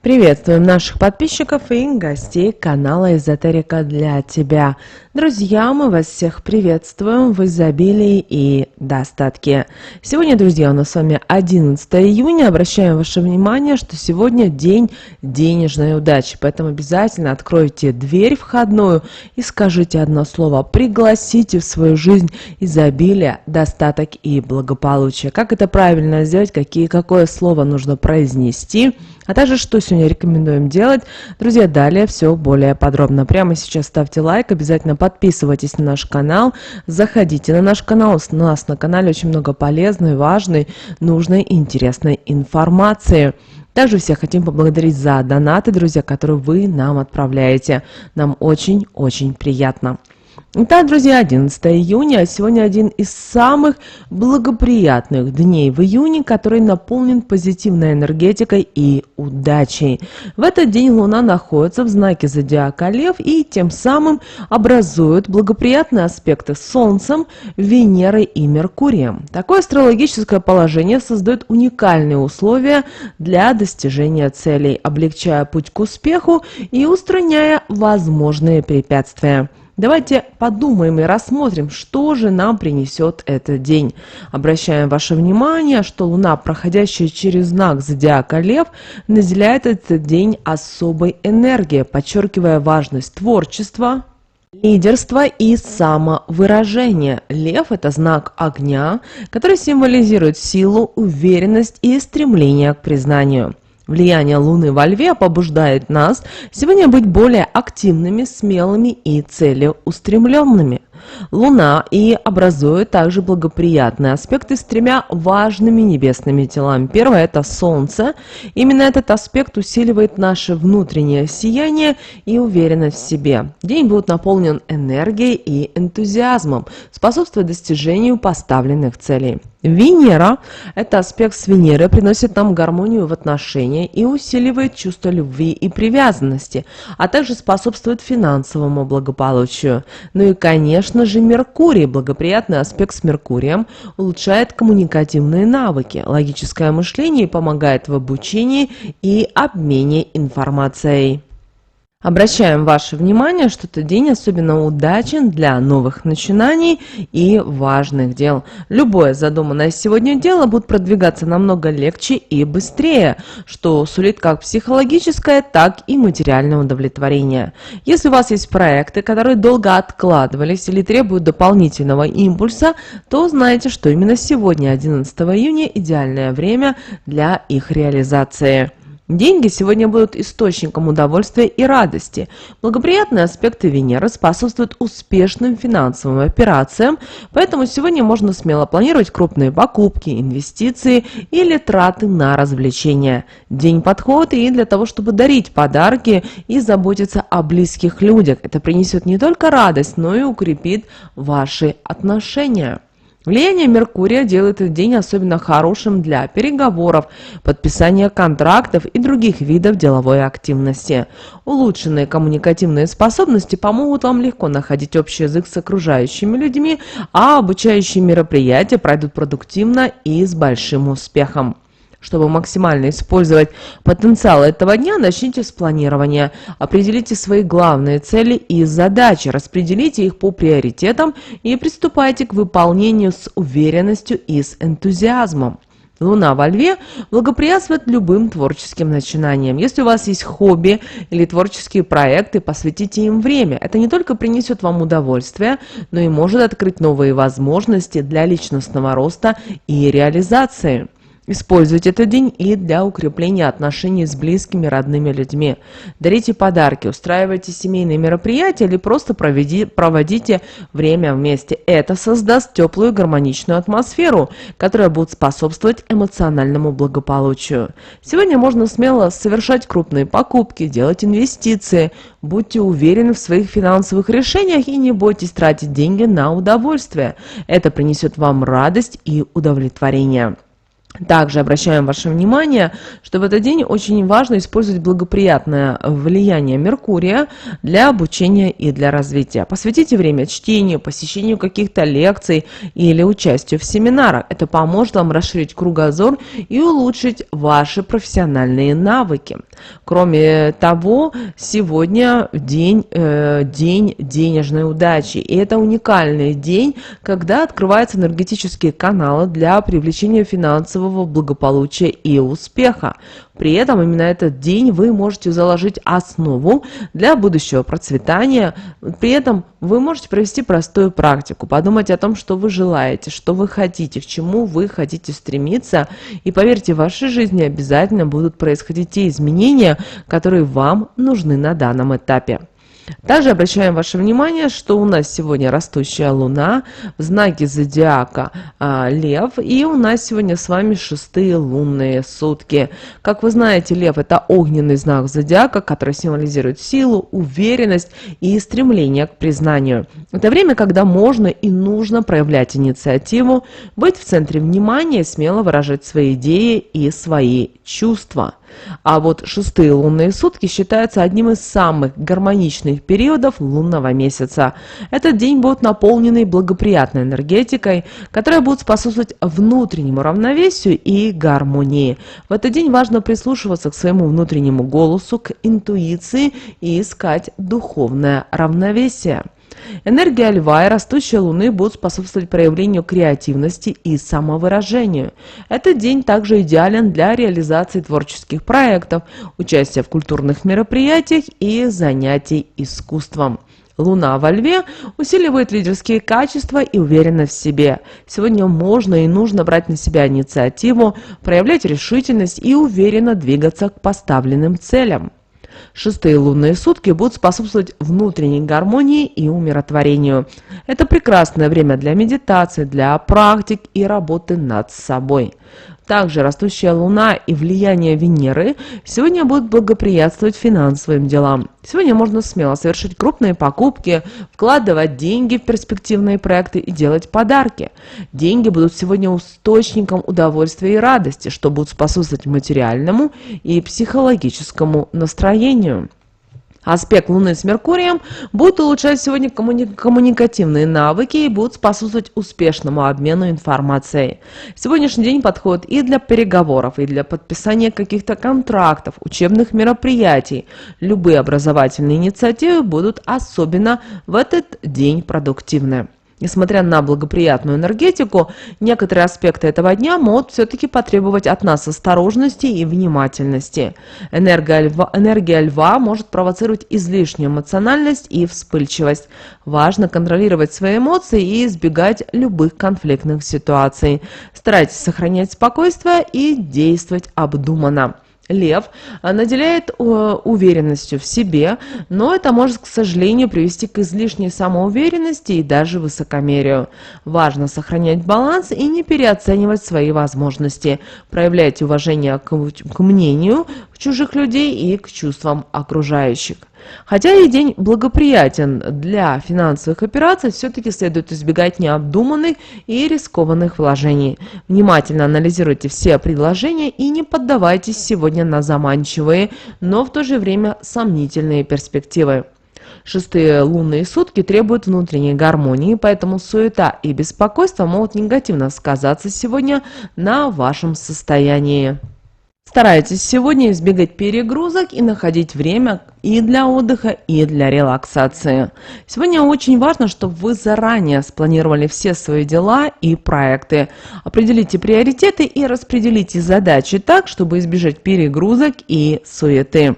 Приветствуем наших подписчиков и гостей канала Эзотерика для тебя. Друзья, мы вас всех приветствуем в изобилии и достатке. Сегодня, друзья, у нас с вами 11 июня. Обращаем ваше внимание, что сегодня день денежной удачи. Поэтому обязательно откройте дверь входную и скажите одно слово. Пригласите в свою жизнь изобилие, достаток и благополучие. Как это правильно сделать, какое слово нужно произнести, а также что сегодня рекомендуем делать. Друзья, далее все более подробно. Прямо сейчас ставьте лайк, обязательно подписывайтесь на наш канал, заходите на наш канал. У нас на канале очень много полезной, важной, нужной и интересной информации. Также всех хотим поблагодарить за донаты, друзья, которые вы нам отправляете. Нам очень-очень приятно. Итак, друзья, 11 июня, сегодня один из самых благоприятных дней в июне, который наполнен позитивной энергетикой и удачей. В этот день Луна находится в знаке зодиака Лев и тем самым образует благоприятные аспекты с Солнцем, Венерой и Меркурием. Такое астрологическое положение создает уникальные условия для достижения целей, облегчая путь к успеху и устраняя возможные препятствия. Давайте подумаем и рассмотрим, что же нам принесет этот день. Обращаем ваше внимание, что Луна, проходящая через знак зодиака Лев, наделяет этот день особой энергией, подчеркивая важность творчества, лидерства и самовыражения. Лев – это знак огня, который символизирует силу, уверенность и стремление к признанию. Влияние Луны во Льве побуждает нас сегодня быть более активными, смелыми и целеустремленными. Луна и образует также благоприятные аспекты с тремя важными небесными телами. Первое – это Солнце. Именно этот аспект усиливает наше внутреннее сияние и уверенность в себе. День будет наполнен энергией и энтузиазмом, способствуя достижению поставленных целей. Венера – это аспект с Венерой, приносит нам гармонию в отношениях и усиливает чувство любви и привязанности, а также способствует финансовому благополучию. Ну и, конечно же, Меркурий, благоприятный аспект с Меркурием, улучшает коммуникативные навыки, логическое мышление и помогает в обучении и обмене информацией. Обращаем ваше внимание, что этот день особенно удачен для новых начинаний и важных дел. Любое задуманное сегодня дело будет продвигаться намного легче и быстрее, что сулит как психологическое, так и материальное удовлетворение. Если у вас есть проекты, которые долго откладывались или требуют дополнительного импульса, то знайте, что именно сегодня, 11 июня, идеальное время для их реализации. Деньги сегодня будут источником удовольствия и радости. Благоприятные аспекты Венеры способствуют успешным финансовым операциям, поэтому сегодня можно смело планировать крупные покупки, инвестиции или траты на развлечения. День подходит и для того, чтобы дарить подарки и заботиться о близких людях. Это принесет не только радость, но и укрепит ваши отношения. Влияние Меркурия делает этот день особенно хорошим для переговоров, подписания контрактов и других видов деловой активности. Улучшенные коммуникативные способности помогут вам легко находить общий язык с окружающими людьми, а обучающие мероприятия пройдут продуктивно и с большим успехом. Чтобы максимально использовать потенциал этого дня, начните с планирования. Определите свои главные цели и задачи, распределите их по приоритетам и приступайте к выполнению с уверенностью и с энтузиазмом. Луна во Льве благоприятствует любым творческим начинаниям. Если у вас есть хобби или творческие проекты, посвятите им время. Это не только принесет вам удовольствие, но и может открыть новые возможности для личностного роста и реализации. Используйте этот день и для укрепления отношений с близкими, родными людьми. Дарите подарки, устраивайте семейные мероприятия или просто проводите время вместе. Это создаст теплую гармоничную атмосферу, которая будет способствовать эмоциональному благополучию. Сегодня можно смело совершать крупные покупки, делать инвестиции. Будьте уверены в своих финансовых решениях и не бойтесь тратить деньги на удовольствие. Это принесет вам радость и удовлетворение. Также обращаем ваше внимание, что в этот день очень важно использовать благоприятное влияние Меркурия для обучения и для развития. Посвятите время чтению, посещению каких-то лекций или участию в семинарах. Это поможет вам расширить кругозор и улучшить ваши профессиональные навыки. Кроме того, сегодня день денежной удачи. И это уникальный день, когда открываются энергетические каналы для привлечения финансового благополучия и успеха. При этом именно этот день вы можете заложить основу для будущего процветания. При этом вы можете провести простую практику, подумать о том, что вы желаете, что вы хотите, к чему вы хотите стремиться. И поверьте, в вашей жизни обязательно будут происходить те изменения, которые вам нужны на данном этапе. Также обращаем ваше внимание, что у нас сегодня растущая луна в знаке зодиака Лев, и у нас сегодня с вами 6-е лунные сутки. Как вы знаете, Лев — это огненный знак зодиака, который символизирует силу, уверенность и стремление к признанию. Это время, когда можно и нужно проявлять инициативу, быть в центре внимания, смело выражать свои идеи и свои чувства. А вот 6-е лунные сутки считаются одним из самых гармоничных периодов лунного месяца. Этот день будет наполненный благоприятной энергетикой, которая будет способствовать внутреннему равновесию и гармонии. В этот день важно прислушиваться к своему внутреннему голосу, к интуиции и искать духовное равновесие. Энергия Льва и растущей Луны будут способствовать проявлению креативности и самовыражению. Этот день также идеален для реализации творческих проектов, участия в культурных мероприятиях и занятий искусством. Луна во Льве усиливает лидерские качества и уверенность в себе. Сегодня можно и нужно брать на себя инициативу, проявлять решительность и уверенно двигаться к поставленным целям. 6-е лунные сутки будут способствовать внутренней гармонии и умиротворению. Это прекрасное время для медитации, для практик и работы над собой. Также растущая Луна и влияние Венеры сегодня будут благоприятствовать финансовым делам. Сегодня можно смело совершить крупные покупки, вкладывать деньги в перспективные проекты и делать подарки. Деньги будут сегодня источником удовольствия и радости, что будет способствовать материальному и психологическому настроению. Аспект Луны с Меркурием будет улучшать сегодня коммуникативные навыки и будет способствовать успешному обмену информацией. Сегодняшний день подходит и для переговоров, и для подписания каких-то контрактов, учебных мероприятий. Любые образовательные инициативы будут особенно в этот день продуктивны. Несмотря на благоприятную энергетику, некоторые аспекты этого дня могут все-таки потребовать от нас осторожности и внимательности. Энергия льва может провоцировать излишнюю эмоциональность и вспыльчивость. Важно контролировать свои эмоции и избегать любых конфликтных ситуаций. Старайтесь сохранять спокойствие и действовать обдуманно. Лев наделяет уверенностью в себе, но это может, к сожалению, привести к излишней самоуверенности и даже высокомерию. Важно сохранять баланс и не переоценивать свои возможности. Проявляйте уважение к мнению чужих людей и к чувствам окружающих. Хотя и день благоприятен для финансовых операций, все-таки следует избегать необдуманных и рискованных вложений. Внимательно анализируйте все предложения и не поддавайтесь сегодня на заманчивые, но в то же время сомнительные перспективы. 6-е лунные сутки требуют внутренней гармонии, поэтому суета и беспокойство могут негативно сказаться сегодня на вашем состоянии. Старайтесь сегодня избегать перегрузок и находить время и для отдыха, и для релаксации. Сегодня очень важно, чтобы вы заранее спланировали все свои дела и проекты. Определите приоритеты и распределите задачи так, чтобы избежать перегрузок и суеты.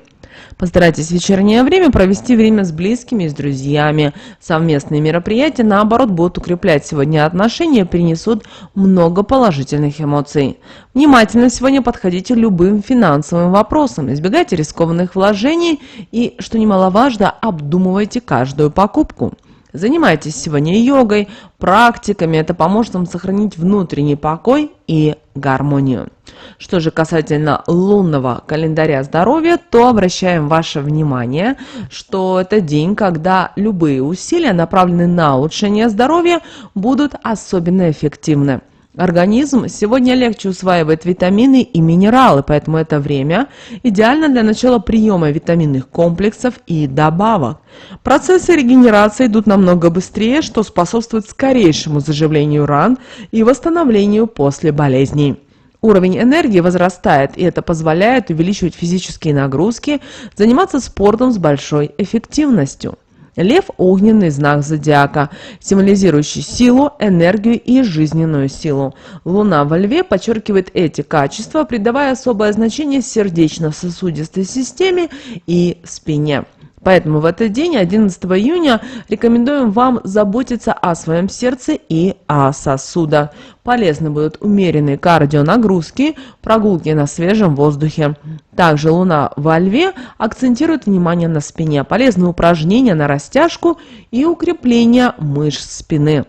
Постарайтесь в вечернее время провести время с близкими и с друзьями. Совместные мероприятия, наоборот, будут укреплять сегодня отношения, принесут много положительных эмоций. Внимательно сегодня подходите к любым финансовым вопросам, избегайте рискованных вложений и, что немаловажно, обдумывайте каждую покупку. Занимайтесь сегодня йогой, практиками, это поможет вам сохранить внутренний покой и гармонию. Что же касательно лунного календаря здоровья, то обращаем ваше внимание, что это день, когда любые усилия, направленные на улучшение здоровья, будут особенно эффективны. Организм сегодня легче усваивает витамины и минералы, поэтому это время идеально для начала приема витаминных комплексов и добавок. Процессы регенерации идут намного быстрее, что способствует скорейшему заживлению ран и восстановлению после болезней. Уровень энергии возрастает, и это позволяет увеличивать физические нагрузки, заниматься спортом с большой эффективностью. Лев– огненный знак зодиака, символизирующий силу, энергию и жизненную силу. Луна во Льве подчеркивает эти качества, придавая особое значение сердечно-сосудистой системе и спине. Поэтому в этот день, 11 июня, рекомендуем вам заботиться о своем сердце и о сосудах. Полезны будут умеренные кардионагрузки, прогулки на свежем воздухе. Также Луна во Льве акцентирует внимание на спине. Полезны упражнения на растяжку и укрепление мышц спины.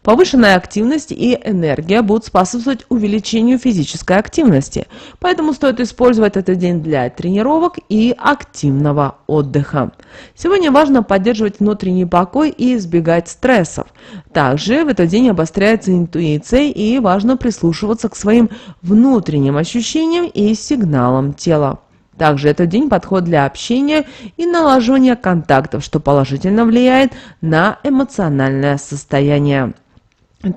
Повышенная активность и энергия будут способствовать увеличению физической активности, поэтому стоит использовать этот день для тренировок и активного отдыха. Сегодня важно поддерживать внутренний покой и избегать стрессов. Также в этот день обостряется интуиция и важно прислушиваться к своим внутренним ощущениям и сигналам тела. Также этот день подходит для общения и налаживания контактов, что положительно влияет на эмоциональное состояние.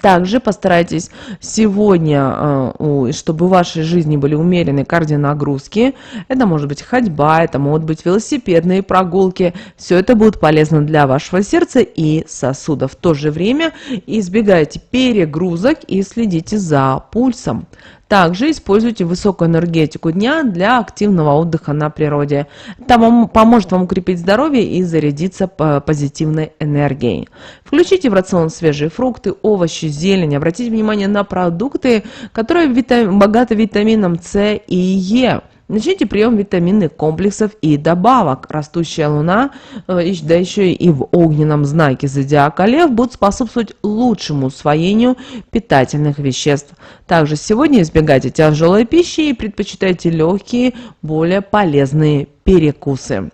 Также постарайтесь сегодня, чтобы в вашей жизни были умеренные кардионагрузки. Это может быть ходьба, это могут быть велосипедные прогулки. Все это будет полезно для вашего сердца и сосудов. В то же время избегайте перегрузок и следите за пульсом. Также используйте высокую энергетику дня для активного отдыха на природе. Это поможет вам укрепить здоровье и зарядиться позитивной энергией. Включите в рацион свежие фрукты, овощи, зелень. Обратите внимание на продукты, которые богаты витамином С и Е. Начните прием витаминных комплексов и добавок. Растущая луна, да еще и в огненном знаке зодиака Лев, будут способствовать лучшему усвоению питательных веществ. Также сегодня избегайте тяжелой пищи и предпочитайте легкие, более полезные перекусы.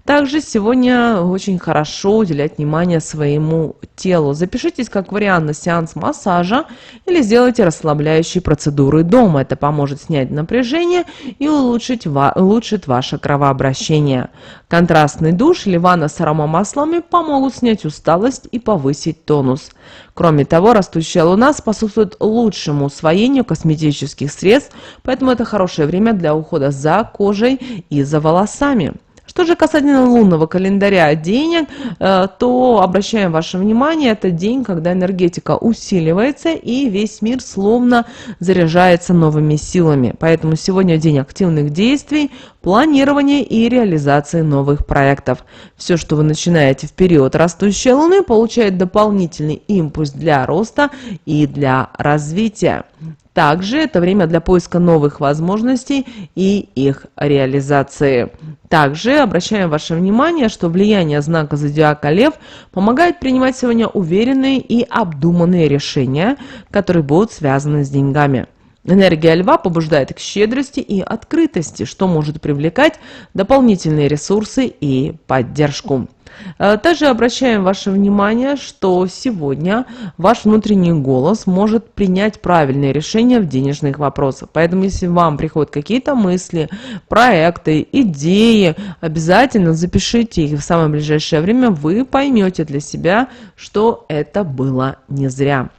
Также сегодня очень хорошо уделять внимание своему телу. Запишитесь как вариант на сеанс массажа или сделайте расслабляющие процедуры дома. Это поможет снять напряжение и улучшит ваше кровообращение. Контрастный душ или ванна с аромамаслами помогут снять усталость и повысить тонус. Кроме того, растущая луна способствует лучшему усвоению косметических средств, поэтому это хорошее время для ухода за кожей и за волосами. Что же касательно лунного календаря денег, то обращаем ваше внимание, это день, когда энергетика усиливается и весь мир словно заряжается новыми силами. Поэтому сегодня день активных действий, планирования и реализации новых проектов. Все, что вы начинаете в период растущей луны, получает дополнительный импульс для роста и для развития. Также это время для поиска новых возможностей и их реализации. Также обращаем ваше внимание, что влияние знака зодиака Лев помогает принимать сегодня уверенные и обдуманные решения, которые будут связаны с деньгами. Энергия Льва побуждает к щедрости и открытости, что может привлекать дополнительные ресурсы и поддержку. Также обращаем ваше внимание, что сегодня ваш внутренний голос может принять правильные решения в денежных вопросах. Поэтому, если вам приходят какие-то мысли, проекты, идеи, обязательно запишите их. В самое ближайшее время вы поймете для себя, что это было не зря.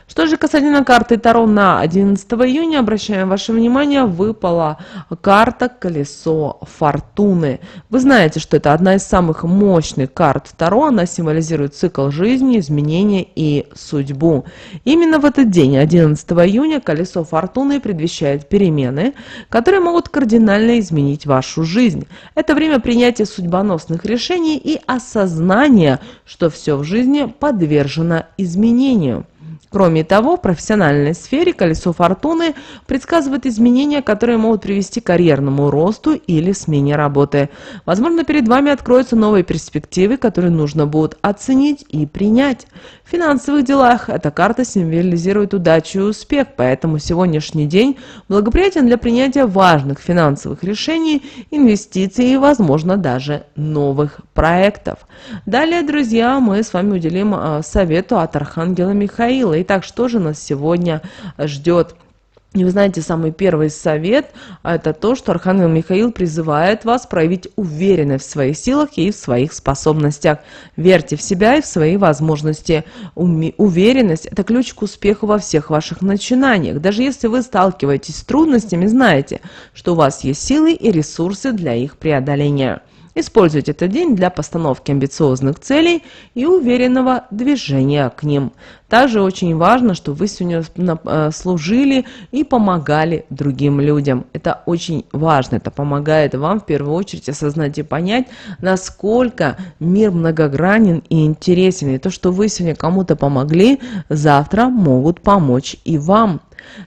Что же касательно карты Таро на 11 июня, обращаем ваше внимание, выпала карта «Колесо фортуны». Вы знаете, что это одна из самых мощных карт Таро, она символизирует цикл жизни, изменения и судьбу. Именно в этот день, 11 июня, «Колесо фортуны» предвещает перемены, которые могут кардинально изменить вашу жизнь. Это время принятия судьбоносных решений и осознания, что все в жизни подвержено изменению. Кроме того, в профессиональной сфере колесо фортуны предсказывает изменения, которые могут привести к карьерному росту или смене работы. Возможно, перед вами откроются новые перспективы, которые нужно будет оценить и принять. В финансовых делах эта карта символизирует удачу и успех, поэтому сегодняшний день благоприятен для принятия важных финансовых решений, инвестиций и, возможно, даже новых проектов. Далее, друзья, мы с вами уделим совету от Архангела Михаила. Михаила. Итак, что же нас сегодня ждет? И вы знаете, самый первый совет – это то, что Архангел Михаил призывает вас проявить уверенность в своих силах и в своих способностях. Верьте в себя и в свои возможности. Уверенность – это ключ к успеху во всех ваших начинаниях. Даже если вы сталкиваетесь с трудностями, знайте, что у вас есть силы и ресурсы для их преодоления. Используйте этот день для постановки амбициозных целей и уверенного движения к ним. Также очень важно, чтобы вы сегодня служили и помогали другим людям. Это очень важно. Это помогает вам в первую очередь осознать и понять, насколько мир многогранен и интересен. И то, что вы сегодня кому-то помогли, завтра могут помочь и вам.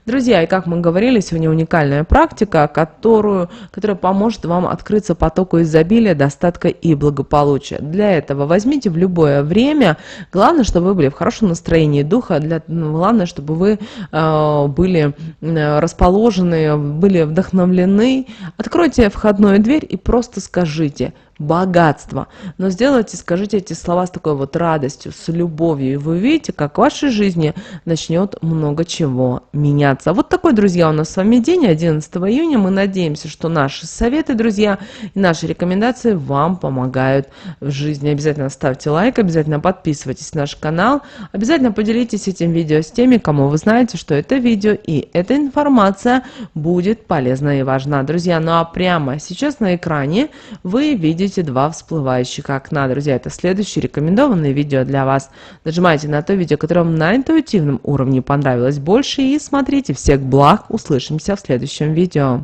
Друзья, и как мы говорили, сегодня уникальная практика, которая поможет вам открыться потоку изобилия, достатка и благополучия. Для этого возьмите в любое время. Главное, чтобы вы были в хорошем настроении духа. Главное, чтобы вы были расположены, были вдохновлены. Откройте входную дверь и просто скажите: богатство. Но сделайте, скажите эти слова с такой вот радостью, с любовью, и вы увидите, как в вашей жизни начнет много чего меняться. Вот такой, друзья, у нас с вами день, 11 июня. Мы надеемся, что наши советы, друзья, и наши рекомендации вам помогают в жизни. Обязательно ставьте лайк, обязательно подписывайтесь на наш канал, обязательно поделитесь этим видео с теми, кому вы знаете, что это видео и эта информация будет полезна и важна. Друзья, ну а прямо сейчас на экране вы видите два всплывающих окна. Друзья, это следующее рекомендованное видео для вас. Нажимайте на то видео, которое вам на интуитивном уровне понравилось больше, и смотрите. Всех благ. Услышимся в следующем видео.